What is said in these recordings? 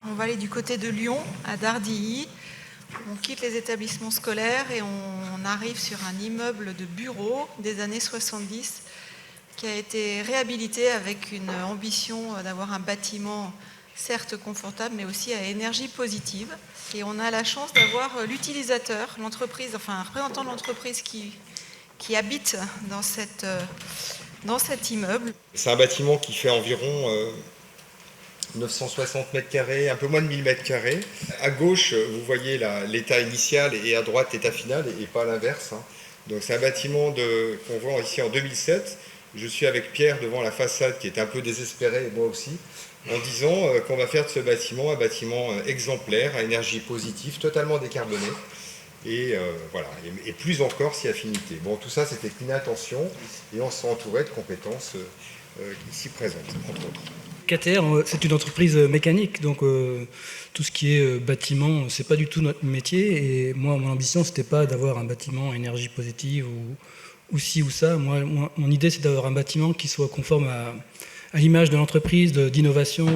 On va aller du côté de Lyon, à Dardilly. On quitte les établissements scolaires et on arrive sur un immeuble de bureaux des années 70 qui a été réhabilité avec une ambition d'avoir un bâtiment certes confortable mais aussi à énergie positive. Et on a la chance d'avoir l'utilisateur, l'entreprise, enfin un représentant de l'entreprise qui habite dans cet immeuble. C'est un bâtiment qui fait environ 960 mètres carrés, un peu moins de 1000 mètres carrés. À gauche, vous voyez l'état initial et à droite l'état final et pas l'inverse. Donc c'est un bâtiment qu'on voit ici en 2007. Je suis avec Pierre devant la façade qui est un peu désespérée, et moi aussi, en disant qu'on va faire de ce bâtiment un bâtiment exemplaire, à énergie positive, totalement décarboné. Et voilà, et plus encore si affinité. Bon, tout ça c'était qu'une intention et on s'est entouré de compétences ici présentes, entre autres. KTR, c'est une entreprise mécanique, donc tout ce qui est bâtiment, c'est pas du tout notre métier. Et moi, mon ambition, c'était pas d'avoir un bâtiment à énergie positive ou ci ou ça. Moi, mon idée, c'est d'avoir un bâtiment qui soit conforme à l'image de l'entreprise, d'innovation,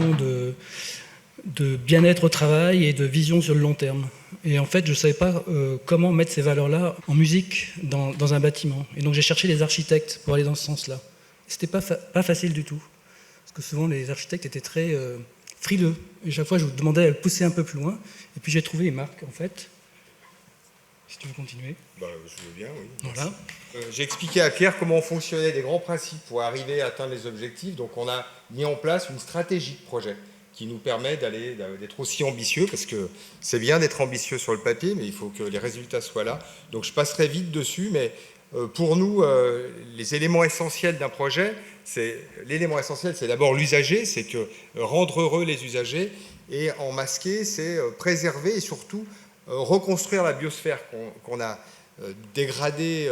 de bien-être au travail et de vision sur le long terme. Et en fait, je ne savais pas comment mettre ces valeurs-là en musique dans un bâtiment. Et donc, j'ai cherché des architectes pour aller dans ce sens-là. C'était pas facile du tout. Parce que souvent, les architectes étaient très frileux. Et chaque fois, je vous demandais de pousser un peu plus loin. Et puis, j'ai trouvé les marques, en fait. Si tu veux continuer. Je veux bien, oui. Voilà. J'ai expliqué à Pierre comment on fonctionnait, des grands principes pour arriver à atteindre les objectifs. Donc, on a mis en place une stratégie de projet qui nous permet d'être aussi ambitieux, parce que c'est bien d'être ambitieux sur le papier, mais il faut que les résultats soient là. Donc, je passerai vite dessus, mais pour nous, les éléments essentiels d'un projet, l'élément essentiel, c'est d'abord l'usager, c'est que rendre heureux les usagers, et en masquer, c'est préserver et surtout reconstruire la biosphère qu'on a dégradée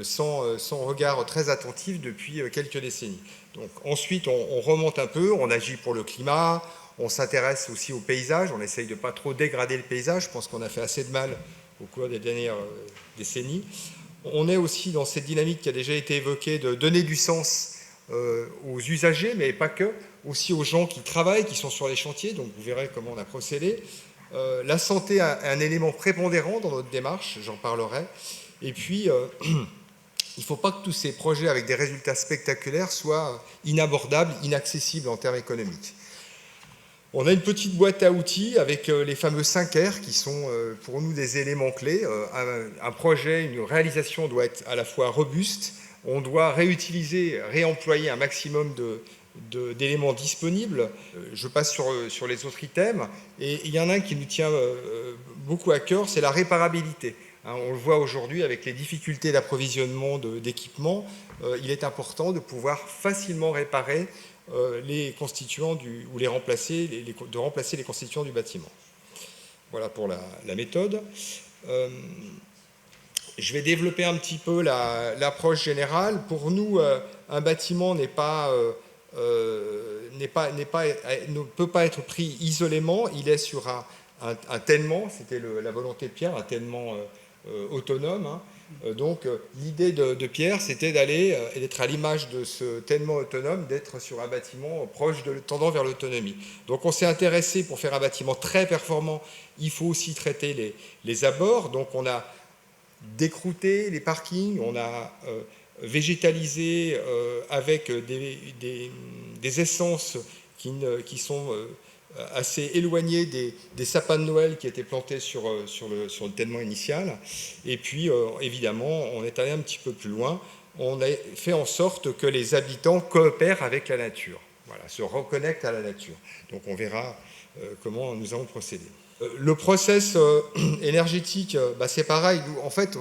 sans regard très attentif depuis quelques décennies. Donc, ensuite, on remonte un peu, on agit pour le climat, on s'intéresse aussi au paysage, on essaye de ne pas trop dégrader le paysage, je pense qu'on a fait assez de mal au cours des dernières décennies. On est aussi dans cette dynamique qui a déjà été évoquée de donner du sens aux usagers, mais pas que, aussi aux gens qui travaillent, qui sont sur les chantiers, donc vous verrez comment on a procédé. La santé est un élément prépondérant dans notre démarche, j'en parlerai. Et puis, il ne faut pas que tous ces projets avec des résultats spectaculaires soient inabordables, inaccessibles en termes économiques. On a une petite boîte à outils avec les fameux 5 R qui sont pour nous des éléments clés. Un projet, une réalisation doit être à la fois robuste, on doit réutiliser, réemployer un maximum d'éléments disponibles. Je passe sur les autres items, et il y en a un qui nous tient beaucoup à cœur, c'est la réparabilité. On le voit aujourd'hui avec les difficultés d'approvisionnement d'équipements, il est important de pouvoir facilement réparer les constituants ou de remplacer les constituants du bâtiment. Voilà pour la méthode. Je vais développer un petit peu l'approche générale. Pour nous, un bâtiment ne peut pas être pris isolément. Il est sur un tènement, c'était la volonté de Pierre, un tènement autonome. Donc l'idée de Pierre, c'était d'aller et d'être à l'image de ce tènement autonome, d'être sur un bâtiment tendant vers l'autonomie. Donc on s'est intéressé, pour faire un bâtiment très performant, il faut aussi traiter les abords. Donc on a décrouté les parkings, on a végétalisé avec des essences qui sont assez éloignées des sapins de Noël qui étaient plantés sur le tènement initial. Et puis, évidemment, on est allé un petit peu plus loin. On a fait en sorte que les habitants coopèrent avec la nature, voilà, se reconnectent à la nature. Donc, on verra comment nous allons procéder. Le process énergétique, c'est pareil. En fait,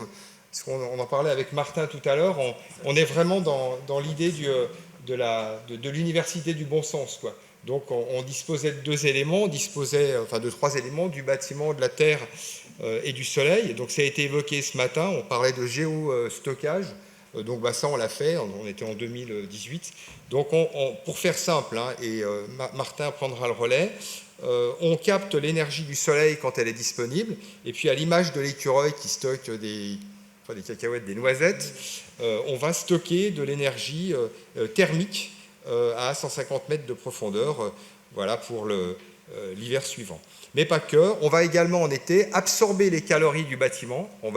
on en parlait avec Martin tout à l'heure, on est vraiment dans l'idée de l'université du bon sens, quoi. Donc on disposait de 2 éléments, de 3 éléments, du bâtiment, de la terre et du soleil. Donc ça a été évoqué ce matin, on parlait de géostockage. Donc ça on l'a fait, on était en 2018. Donc pour faire simple, et Martin prendra le relais, on capte l'énergie du soleil quand elle est disponible, et puis à l'image de l'écureuil qui stocke des cacahuètes, des noisettes, on va stocker de l'énergie thermique à 150 mètres de profondeur, voilà, pour l'hiver suivant. Mais pas que, on va également en été absorber les calories du bâtiment, pour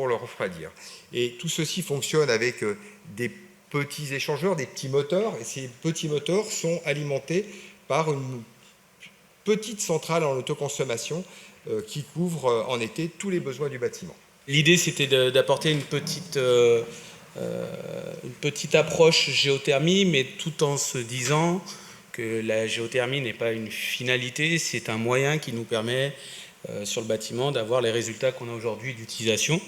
le refroidir. Et tout ceci fonctionne avec des petits échangeurs, des petits moteurs, et ces petits moteurs sont alimentés par une petite centrale en autoconsommation qui couvre en été tous les besoins du bâtiment. L'idée, c'était d'apporter une petite approche géothermie, mais tout en se disant que la géothermie n'est pas une finalité, c'est un moyen qui nous permet, sur le bâtiment, d'avoir les résultats qu'on a aujourd'hui d'utilisation.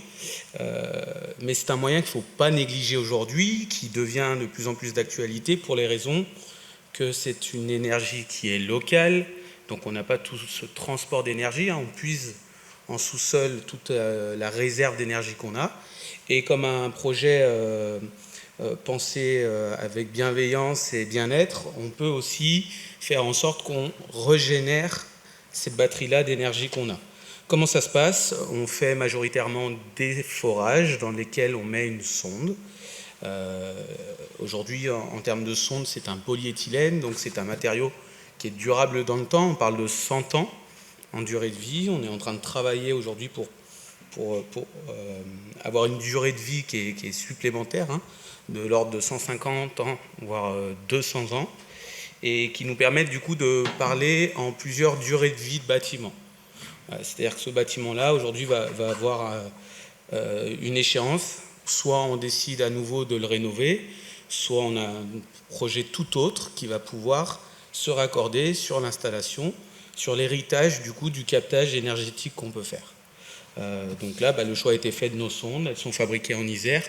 Mais c'est un moyen qu'il ne faut pas négliger aujourd'hui, qui devient de plus en plus d'actualité pour les raisons que c'est une énergie qui est locale, donc on n'a pas tout ce transport d'énergie, on puise en sous-sol toute la réserve d'énergie qu'on a, et comme un projet pensé avec bienveillance et bien-être, on peut aussi faire en sorte qu'on régénère cette batterie-là d'énergie qu'on a. Comment ça se passe? On fait majoritairement des forages dans lesquels on met une sonde. Aujourd'hui, en termes de sonde, c'est un polyéthylène, donc c'est un matériau qui est durable dans le temps. On parle de 100 ans en durée de vie. On est en train de travailler aujourd'hui pour avoir une durée de vie qui est supplémentaire, de l'ordre de 150 ans, voire 200 ans, et qui nous permettent du coup de parler en plusieurs durées de vie de bâtiments. C'est-à-dire que ce bâtiment-là, aujourd'hui, va avoir une échéance. Soit on décide à nouveau de le rénover, soit on a un projet tout autre qui va pouvoir se raccorder sur l'installation, sur l'héritage du coup du captage énergétique qu'on peut faire. Donc là, le choix a été fait de nos sondes, elles sont fabriquées en Isère,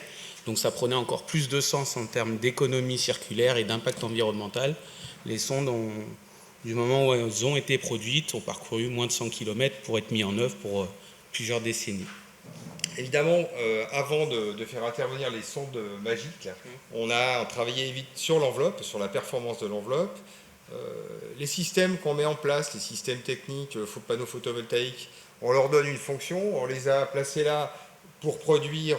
donc ça prenait encore plus de sens en termes d'économie circulaire et d'impact environnemental. Les sondes, du moment où elles ont été produites, ont parcouru moins de 100 km pour être mis en œuvre pour plusieurs décennies. Évidemment, avant de faire intervenir les sondes magiques, on a travaillé vite sur l'enveloppe, sur la performance de l'enveloppe. Les systèmes qu'on met en place, les systèmes techniques, panneaux photovoltaïques, on leur donne une fonction, on les a placés là pour produire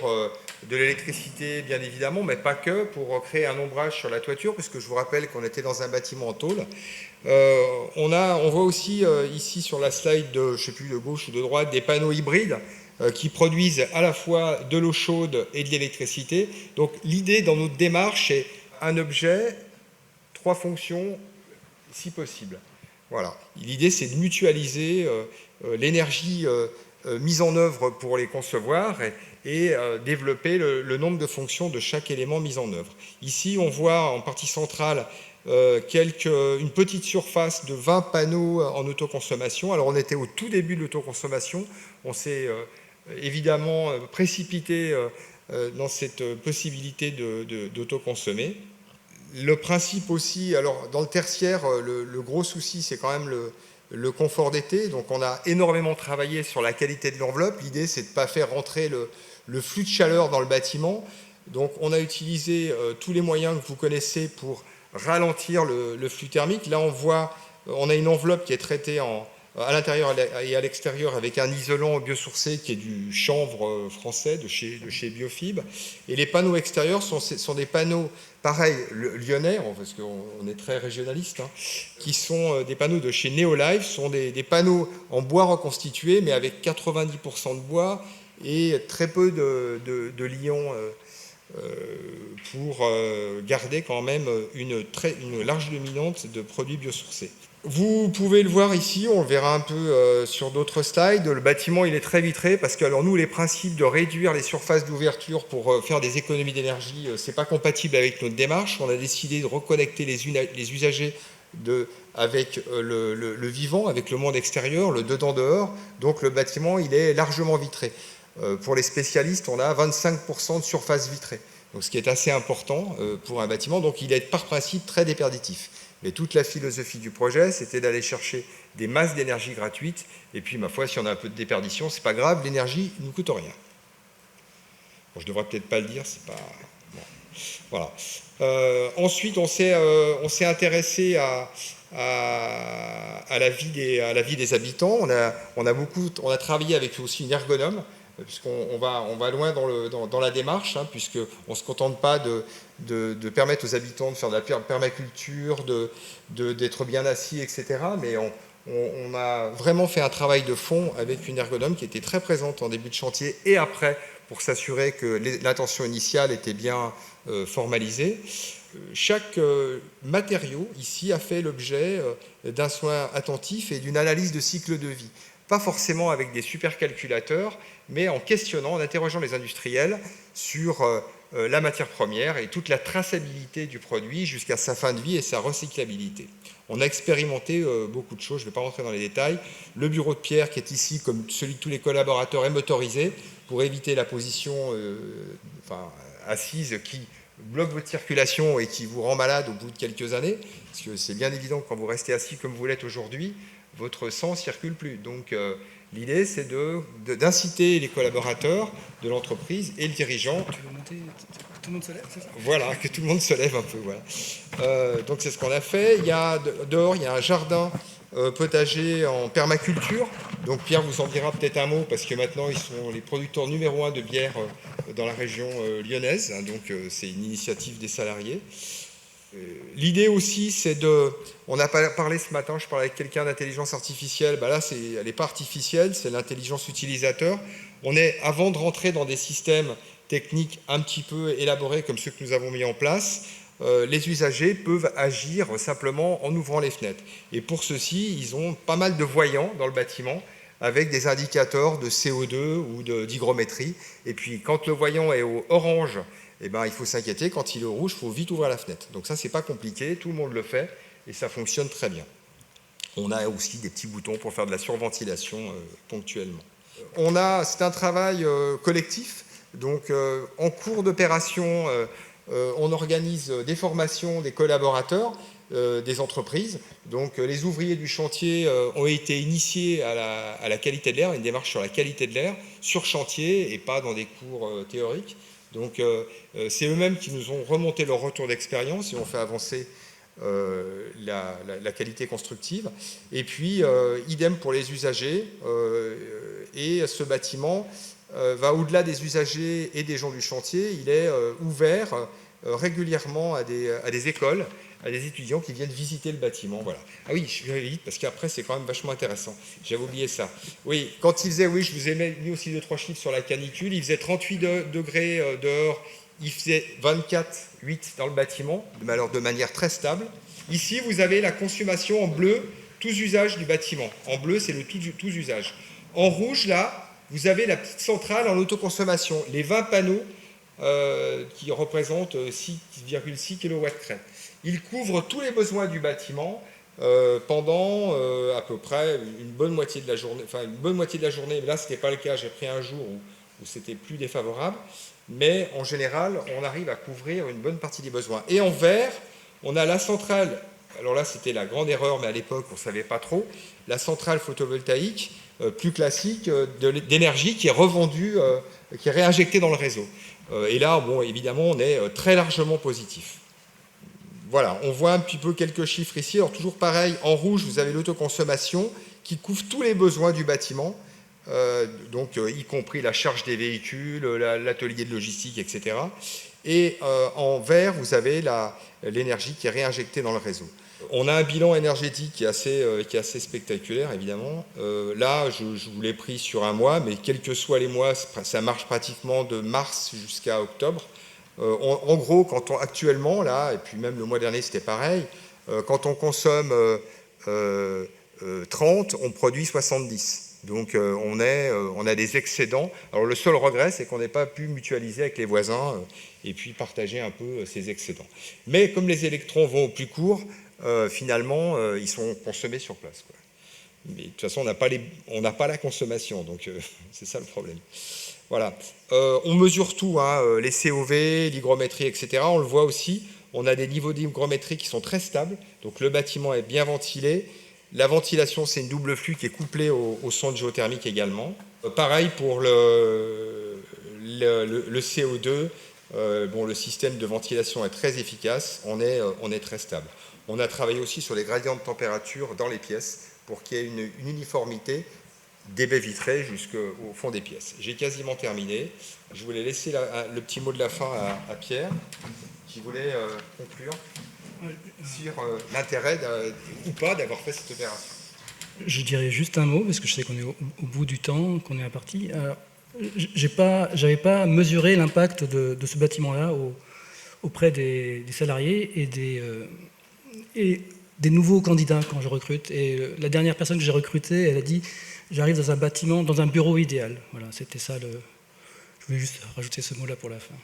de l'électricité, bien évidemment, mais pas que, pour créer un ombrage sur la toiture, puisque je vous rappelle qu'on était dans un bâtiment en tôle. On voit aussi ici sur la slide, je ne sais plus de gauche ou de droite, des panneaux hybrides qui produisent à la fois de l'eau chaude et de l'électricité. Donc l'idée dans notre démarche, c'est un objet, 3 fonctions, si possible. Voilà. L'idée, c'est de mutualiser l'énergie mise en œuvre pour les concevoir et développer le nombre de fonctions de chaque élément mis en œuvre. Ici, on voit en partie centrale une petite surface de 20 panneaux en autoconsommation. Alors, on était au tout début de l'autoconsommation. On s'est évidemment précipité dans cette possibilité d'autoconsommer. Le principe aussi, alors dans le tertiaire, le gros souci, c'est quand même le confort d'été. Donc on a énormément travaillé sur la qualité de l'enveloppe. L'idée, c'est de ne pas faire rentrer le flux de chaleur dans le bâtiment. Donc on a utilisé tous les moyens que vous connaissez pour ralentir le flux thermique. Là, on a une enveloppe qui est traitée à l'intérieur et à l'extérieur avec un isolant biosourcé qui est du chanvre français de chez Biofib. Et les panneaux extérieurs sont des panneaux, pareil, lyonnais, parce qu'on est très régionaliste, qui sont des panneaux de chez Neolife. Ce sont des panneaux en bois reconstitué, mais avec 90% de bois et très peu de lions pour garder quand même une large dominante de produits biosourcés. Vous pouvez le voir ici, on le verra un peu sur d'autres slides. Le bâtiment, il est très vitré parce que, alors nous, les principes de réduire les surfaces d'ouverture pour faire des économies d'énergie, c'est pas compatible avec notre démarche. On a décidé de reconnecter les usagers avec le vivant, avec le monde extérieur, le dedans-dehors. Donc le bâtiment, il est largement vitré. Pour les spécialistes, on a 25% de surface vitrée. Donc ce qui est assez important pour un bâtiment. Donc il est par principe très déperditif. Mais toute la philosophie du projet, c'était d'aller chercher des masses d'énergie gratuites. Et puis, ma foi, si on a un peu de déperdition, c'est pas grave, l'énergie ne nous coûte rien. Bon, je devrais peut-être pas le dire, c'est pas... Bon. Voilà. Ensuite, on s'est intéressé à la vie des habitants. On a travaillé avec aussi une ergonome puisqu'on va loin dans la démarche, hein, puisqu'on ne se contente pas de permettre aux habitants de faire de la permaculture, d'être bien assis, etc. Mais on a vraiment fait un travail de fond avec une ergonome qui était très présente en début de chantier et après, pour s'assurer que l'intention initiale était bien formalisée. Chaque matériau ici a fait l'objet d'un soin attentif et d'une analyse de cycle de vie. Pas forcément avec des supercalculateurs, mais en questionnant, en interrogeant les industriels sur la matière première et toute la traçabilité du produit jusqu'à sa fin de vie et sa recyclabilité. On a expérimenté beaucoup de choses, je ne vais pas rentrer dans les détails. Le bureau de Pierre qui est ici, comme celui de tous les collaborateurs, est motorisé pour éviter la position assise qui bloque votre circulation et qui vous rend malade au bout de quelques années, parce que c'est bien évident que quand vous restez assis comme vous l'êtes aujourd'hui, votre sang ne circule plus. Donc l'idée, c'est d'inciter les collaborateurs de l'entreprise et le dirigeant. Tu veux monter, que tout le monde se lève, c'est ça ? Voilà, que tout le monde se lève un peu. Voilà. Donc c'est ce qu'on a fait. Dehors, il y a un jardin potager en permaculture. Donc Pierre vous en dira peut-être un mot, parce que maintenant, ils sont les producteurs numéro 1 de bière dans la région lyonnaise. Donc c'est une initiative des salariés. L'idée aussi, c'est on a parlé ce matin, je parlais avec quelqu'un d'intelligence artificielle, là, elle n'est pas artificielle, c'est l'intelligence utilisateur. Avant de rentrer dans des systèmes techniques un petit peu élaborés comme ceux que nous avons mis en place, les usagers peuvent agir simplement en ouvrant les fenêtres. Et pour ceci, ils ont pas mal de voyants dans le bâtiment, avec des indicateurs de CO2 ou d'hygrométrie. Et puis, quand le voyant est au orange, il faut s'inquiéter. Quand il est au rouge, il faut vite ouvrir la fenêtre. Donc ça, c'est pas compliqué, tout le monde le fait, et ça fonctionne très bien. On a aussi des petits boutons pour faire de la surventilation ponctuellement. C'est un travail collectif. Donc, en cours d'opération, on organise des formations des collaborateurs, des entreprises. Donc, les ouvriers du chantier ont été initiés à la qualité de l'air, une démarche sur la qualité de l'air, sur chantier et pas dans des cours théoriques. Donc, c'est eux-mêmes qui nous ont remonté leur retour d'expérience et ont fait avancer la qualité constructive. Et puis, idem pour les usagers. Et ce bâtiment va au-delà des usagers et des gens du chantier. Il est ouvert régulièrement à des écoles, à des étudiants qui viennent visiter le bâtiment. Voilà. Ah oui, je vais vite parce qu'après c'est quand même vachement intéressant. J'avais oublié ça. Oui, quand il faisait, je vous ai mis aussi 2-3 chiffres sur la canicule, il faisait 38 degrés dehors, il faisait 24,8 dans le bâtiment, alors de manière très stable. Ici, vous avez la consommation en bleu, tous usages du bâtiment. En bleu, c'est le tous usages. En rouge, là, vous avez la petite centrale en autoconsommation, les 20 panneaux qui représentent 6,6 kW crête. Il couvre tous les besoins du bâtiment pendant à peu près une bonne moitié de la journée. Enfin, une bonne moitié de la journée, mais là, ce n'était pas le cas. J'ai pris un jour où c'était plus défavorable. Mais en général, on arrive à couvrir une bonne partie des besoins. Et en vert, on a la centrale. Alors là, c'était la grande erreur, mais à l'époque, on ne savait pas trop. La centrale photovoltaïque, plus classique, d'énergie qui est revendue, qui est réinjectée dans le réseau. Et là, évidemment, on est très largement positif. Voilà, on voit un petit peu quelques chiffres ici. Alors toujours pareil, en rouge, vous avez l'autoconsommation qui couvre tous les besoins du bâtiment, y compris la charge des véhicules, l'atelier de logistique, etc. Et en vert, vous avez l'énergie qui est réinjectée dans le réseau. On a un bilan énergétique qui est assez spectaculaire, évidemment. Là, je vous l'ai pris sur un mois, mais quels que soient les mois, ça marche pratiquement de mars jusqu'à octobre. En gros, actuellement, là, et puis même le mois dernier, c'était pareil, quand on consomme 30, on produit 70. Donc, on a des excédents. Alors, le seul regret, c'est qu'on n'ait pas pu mutualiser avec les voisins et puis partager un peu ces excédents. Mais comme les électrons vont au plus court, finalement, ils sont consommés sur place, quoi. Mais de toute façon, on n'a pas la consommation, donc c'est ça le problème. Voilà. On mesure tout, les COV, l'hygrométrie, etc. On le voit aussi. On a des niveaux d'hygrométrie qui sont très stables. Donc le bâtiment est bien ventilé. La ventilation, c'est une double flux qui est couplée au sonde géothermique également. Pareil pour le CO2. Le système de ventilation est très efficace. On est très stable. On a travaillé aussi sur les gradients de température dans les pièces pour qu'il y ait une uniformité des baies vitrées jusqu'au fond des pièces. J'ai quasiment terminé. Je voulais laisser le petit mot de la fin à Pierre, qui voulait conclure sur l'intérêt ou pas d'avoir fait cette opération. Je dirais juste un mot, parce que je sais qu'on est au bout du temps, qu'on est à partie. Alors, j'avais pas mesuré l'impact de ce bâtiment-là auprès des salariés et des nouveaux candidats quand je recrute. Et la dernière personne que j'ai recrutée, elle a dit « j'arrive dans un bâtiment, dans un bureau idéal ». Voilà, c'était ça. Je voulais juste rajouter ce mot-là pour la fin.